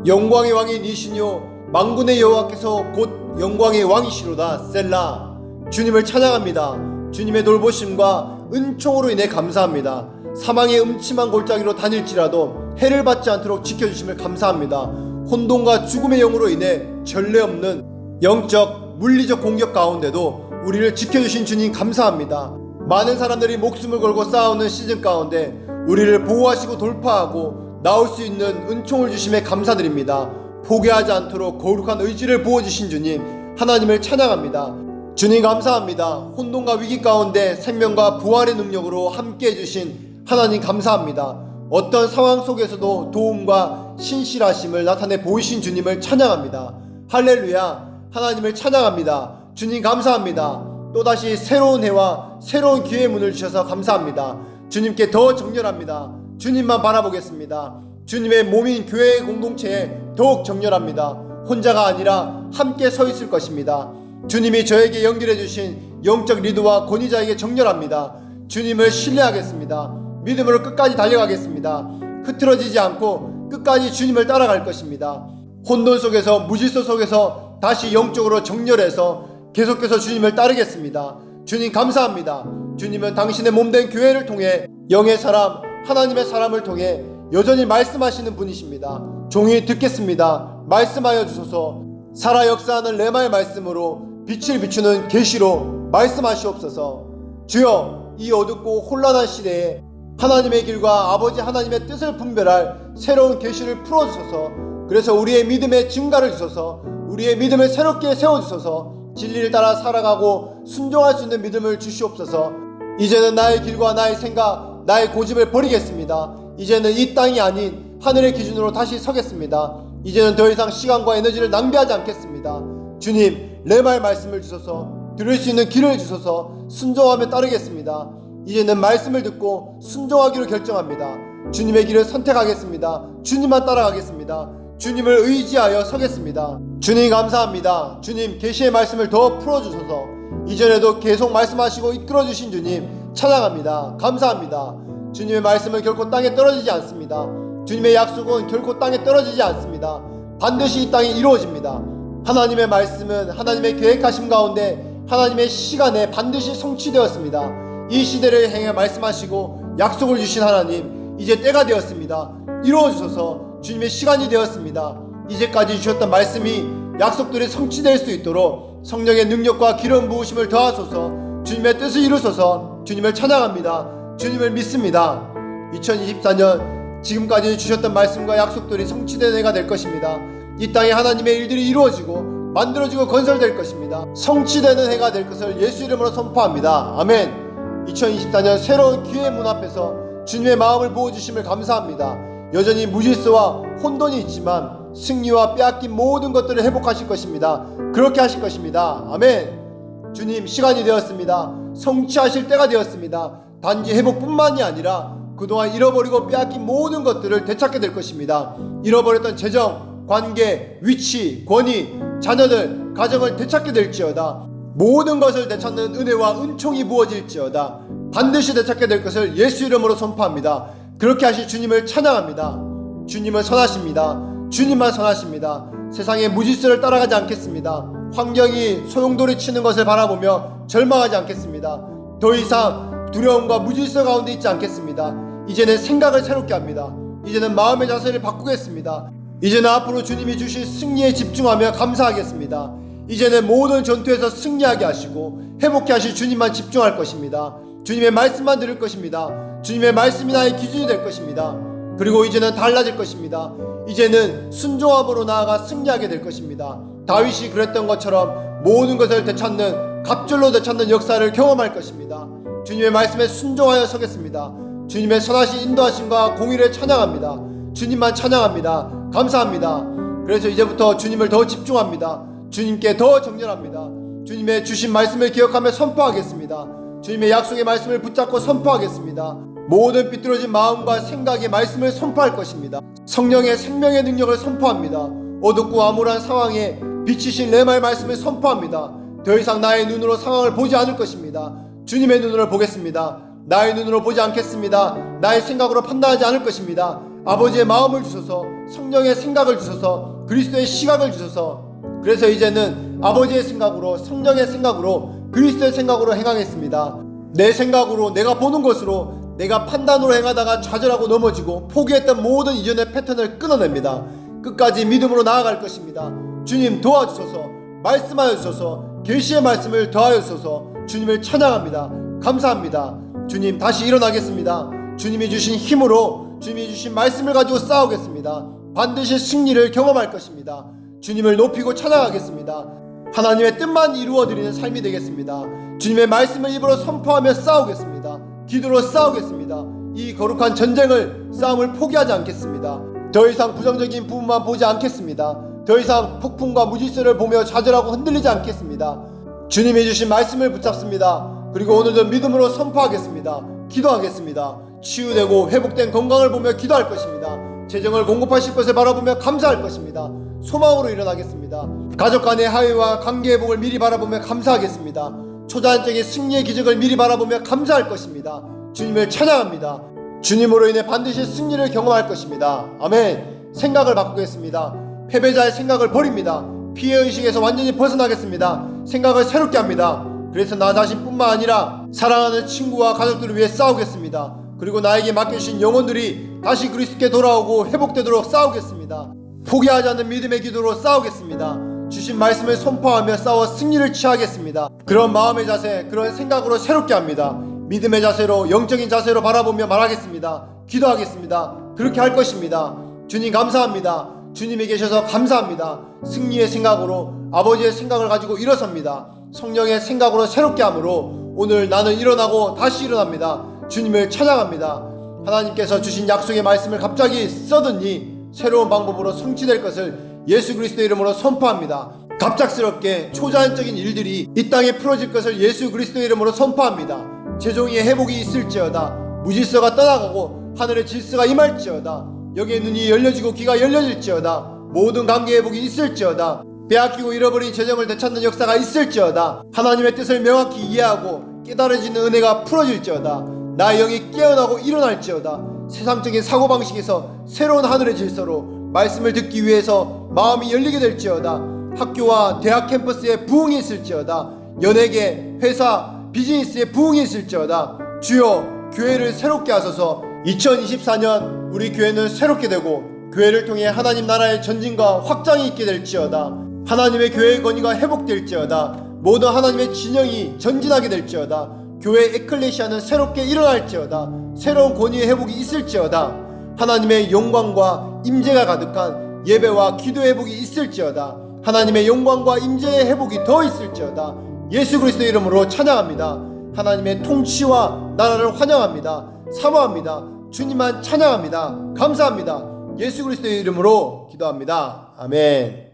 영광의 왕인 이시뇨 만군의 여호와께서 곧 영광의 왕이시로다. 셀라. 주님을 찬양합니다. 주님의 돌보심과 은총으로 인해 감사합니다. 사망의 음침한 골짜기로 다닐지라도 해를 받지 않도록 지켜주심을 감사합니다. 혼돈과 죽음의 영으로 인해 전례 없는 영적 물리적 공격 가운데도 우리를 지켜주신 주님 감사합니다. 많은 사람들이 목숨을 걸고 싸우는 시즌 가운데 우리를 보호하시고 돌파하고 나올 수 있는 은총을 주심에 감사드립니다. 포기하지 않도록 거룩한 의지를 부어주신 주님 하나님을 찬양합니다. 주님 감사합니다. 혼돈과 위기 가운데 생명과 부활의 능력으로 함께 해주신 하나님 감사합니다. 어떤 상황 속에서도 도움과 신실하심을 나타내 보이신 주님을 찬양합니다. 할렐루야. 하나님을 찬양합니다. 주님 감사합니다. 또다시 새로운 해와 새로운 기회의 문을 주셔서 감사합니다. 주님께 더 정렬합니다. 주님만 바라보겠습니다. 주님의 몸인 교회의 공동체에 더욱 정렬합니다. 혼자가 아니라 함께 서 있을 것입니다. 주님이 저에게 연결해 주신 영적 리더와 권위자에게 정렬합니다. 주님을 신뢰하겠습니다. 믿음으로 끝까지 달려가겠습니다. 흐트러지지 않고 끝까지 주님을 따라갈 것입니다. 혼돈 속에서 무질서 속에서 다시 영적으로 정렬해서 계속해서 주님을 따르겠습니다. 주님 감사합니다. 주님은 당신의 몸된 교회를 통해 영의 사람 하나님의 사람을 통해 여전히 말씀하시는 분이십니다. 종이 듣겠습니다. 말씀하여 주소서. 살아 역사하는 레마의 말씀으로 빛을 비추는 계시로 말씀하시옵소서. 주여, 이 어둡고 혼란한 시대에 하나님의 길과 아버지 하나님의 뜻을 분별할 새로운 계시를 풀어주소서. 그래서 우리의 믿음의 증가를 주소서. 우리의 믿음을 새롭게 세워주소서. 진리를 따라 살아가고 순종할 수 있는 믿음을 주시옵소서. 이제는 나의 길과 나의 생각, 나의 고집을 버리겠습니다. 이제는 이 땅이 아닌 하늘의 기준으로 다시 서겠습니다. 이제는 더 이상 시간과 에너지를 낭비하지 않겠습니다. 주님, 레마의 말씀을 주소서. 들을 수 있는 길을 주소서. 순종하며 따르겠습니다. 이제는 말씀을 듣고 순종하기로 결정합니다. 주님의 길을 선택하겠습니다. 주님만 따라가겠습니다. 주님을 의지하여 서겠습니다. 주님 감사합니다. 주님 계시의 말씀을 더 풀어주소서. 이전에도 계속 말씀하시고 이끌어주신 주님 찬양합니다. 감사합니다. 주님의 말씀은 결코 땅에 떨어지지 않습니다. 주님의 약속은 결코 땅에 떨어지지 않습니다. 반드시 이 땅에 이루어집니다. 하나님의 말씀은 하나님의 계획하심 가운데 하나님의 시간에 반드시 성취되었습니다. 이 시대를 행해 말씀하시고 약속을 주신 하나님, 이제 때가 되었습니다. 이루어주소서. 주님의 시간이 되었습니다. 이제까지 주셨던 말씀이 약속들이 성취될 수 있도록 성령의 능력과 기름 부으심을 더하소서. 주님의 뜻을 이루소서. 주님을 찬양합니다. 주님을 믿습니다. 2024년 지금까지 주셨던 말씀과 약속들이 성취된 해가 될 것입니다. 이 땅에 하나님의 일들이 이루어지고 만들어지고 건설될 것입니다. 성취되는 해가 될 것을 예수 이름으로 선포합니다. 아멘. 2024년 새로운 기회의 문 앞에서 주님의 마음을 부어주심을 감사합니다. 여전히 무질서와 혼돈이 있지만 승리와 빼앗긴 모든 것들을 회복하실 것입니다. 그렇게 하실 것입니다. 아멘. 주님, 시간이 되었습니다. 성취하실 때가 되었습니다. 단지 회복뿐만이 아니라 그동안 잃어버리고 빼앗긴 모든 것들을 되찾게 될 것입니다. 잃어버렸던 재정, 관계, 위치, 권위, 자녀들, 가정을 되찾게 될지어다. 모든 것을 되찾는 은혜와 은총이 부어질지어다. 반드시 되찾게 될 것을 예수 이름으로 선포합니다. 그렇게 하실 주님을 찬양합니다. 주님은 선하십니다. 주님만 선하십니다. 세상의 무질서를 따라가지 않겠습니다. 환경이 소용돌이 치는 것을 바라보며 절망하지 않겠습니다. 더 이상 두려움과 무질서 가운데 있지 않겠습니다. 이제는 생각을 새롭게 합니다. 이제는 마음의 자세를 바꾸겠습니다. 이제는 앞으로 주님이 주실 승리에 집중하며 감사하겠습니다. 이제는 모든 전투에서 승리하게 하시고 회복케 하실 주님만 집중할 것입니다. 주님의 말씀만 들을 것입니다. 주님의 말씀이 나의 기준이 될 것입니다. 그리고 이제는 달라질 것입니다. 이제는 순종함으로 나아가 승리하게 될 것입니다. 다윗이 그랬던 것처럼 모든 것을 되찾는, 갑절로 되찾는 역사를 경험할 것입니다. 주님의 말씀에 순종하여 서겠습니다. 주님의 선하신 인도하심과 공의를 찬양합니다. 주님만 찬양합니다. 감사합니다. 그래서 이제부터 주님을 더 집중합니다. 주님께 더 정렬합니다. 주님의 주신 말씀을 기억하며 선포하겠습니다. 주님의 약속의 말씀을 붙잡고 선포하겠습니다. 모든 삐뚤어진 마음과 생각의 말씀을 선포할 것입니다. 성령의 생명의 능력을 선포합니다. 어둡고 암울한 상황에 빛이신 레마의 말씀을 선포합니다. 더 이상 나의 눈으로 상황을 보지 않을 것입니다. 주님의 눈으로 보겠습니다. 나의 눈으로 보지 않겠습니다. 나의 생각으로 판단하지 않을 것입니다. 아버지의 마음을 주셔서 성령의 생각을 주셔서 그리스도의 시각을 주셔서 그래서 이제는 아버지의 생각으로 성령의 생각으로 그리스도의 생각으로 행하겠습니다. 내 생각으로 내가 보는 것으로 내가 판단으로 행하다가 좌절하고 넘어지고 포기했던 모든 이전의 패턴을 끊어냅니다. 끝까지 믿음으로 나아갈 것입니다. 주님 도와주셔서 말씀하여 주셔서 계시의 말씀을 더하여 주셔서 주님을 찬양합니다. 감사합니다. 주님 다시 일어나겠습니다. 주님이 주신 힘으로 주님이 주신 말씀을 가지고 싸우겠습니다. 반드시 승리를 경험할 것입니다. 주님을 높이고 찬양하겠습니다. 하나님의 뜻만 이루어드리는 삶이 되겠습니다. 주님의 말씀을 입으로 선포하며 싸우겠습니다. 기도로 싸우겠습니다. 이 거룩한 전쟁을 싸움을 포기하지 않겠습니다. 더 이상 부정적인 부분만 보지 않겠습니다. 더 이상 폭풍과 무질서를 보며 좌절하고 흔들리지 않겠습니다. 주님이 주신 말씀을 붙잡습니다. 그리고 오늘도 믿음으로 선포하겠습니다. 기도하겠습니다. 치유되고 회복된 건강을 보며 기도할 것입니다. 재정을 공급하실 것을 바라보며 감사할 것입니다. 소망으로 일어나겠습니다. 가족 간의 화해와 관계 회복을 미리 바라보며 감사하겠습니다. 초자연적인 승리의 기적을 미리 바라보며 감사할 것입니다. 주님을 찬양합니다. 주님으로 인해 반드시 승리를 경험할 것입니다. 아멘. 생각을 바꾸겠습니다. 패배자의 생각을 버립니다. 피해의식에서 완전히 벗어나겠습니다. 생각을 새롭게 합니다. 그래서 나 자신뿐만 아니라 사랑하는 친구와 가족들을 위해 싸우겠습니다. 그리고 나에게 맡겨주신 영혼들이 다시 그리스도께 돌아오고 회복되도록 싸우겠습니다. 포기하지 않는 믿음의 기도로 싸우겠습니다. 주신 말씀을 선포하며 싸워 승리를 취하겠습니다. 그런 마음의 자세, 그런 생각으로 새롭게 합니다. 믿음의 자세로, 영적인 자세로 바라보며 말하겠습니다. 기도하겠습니다. 그렇게 할 것입니다. 주님 감사합니다. 주님이 계셔서 감사합니다. 승리의 생각으로 아버지의 생각을 가지고 일어섭니다. 성령의 생각으로 새롭게 함으로 오늘 나는 일어나고 다시 일어납니다. 주님을 찬양합니다. 하나님께서 주신 약속의 말씀을 갑자기 써드니 새로운 방법으로 성취될 것을 예수 그리스도의 이름으로 선포합니다. 갑작스럽게 초자연적인 일들이 이 땅에 풀어질 것을 예수 그리스도의 이름으로 선포합니다. 재종의 회복이 있을지어다. 무질서가 떠나가고 하늘의 질서가 임할지어다. 여기에 눈이 열려지고 귀가 열려질지어다. 모든 관계 회복이 있을지어다. 빼앗기고 잃어버린 재정을 되찾는 역사가 있을지어다. 하나님의 뜻을 명확히 이해하고 깨달아지는 은혜가 풀어질지어다. 나의 영이 깨어나고 일어날지어다. 세상적인 사고방식에서 새로운 하늘의 질서로 말씀을 듣기 위해서 마음이 열리게 될지어다. 학교와 대학 캠퍼스에 부흥이 있을지어다. 연예계, 회사, 비즈니스에 부흥이 있을지어다. 주여 교회를 새롭게 하소서. 2024년 우리 교회는 새롭게 되고 교회를 통해 하나님 나라의 전진과 확장이 있게 될지어다. 하나님의 교회의 권위가 회복될지어다. 모든 하나님의 진영이 전진하게 될지어다. 교회 에클레시아는 새롭게 일어날지어다. 새로운 권위의 회복이 있을지어다. 하나님의 영광과 임재가 가득한 예배와 기도 회복이 있을지어다. 하나님의 영광과 임재의 회복이 더 있을지어다. 예수 그리스도의 이름으로 찬양합니다. 하나님의 통치와 나라를 환영합니다. 사모합니다. 주님만 찬양합니다. 감사합니다. 예수 그리스도의 이름으로 기도합니다. 아멘.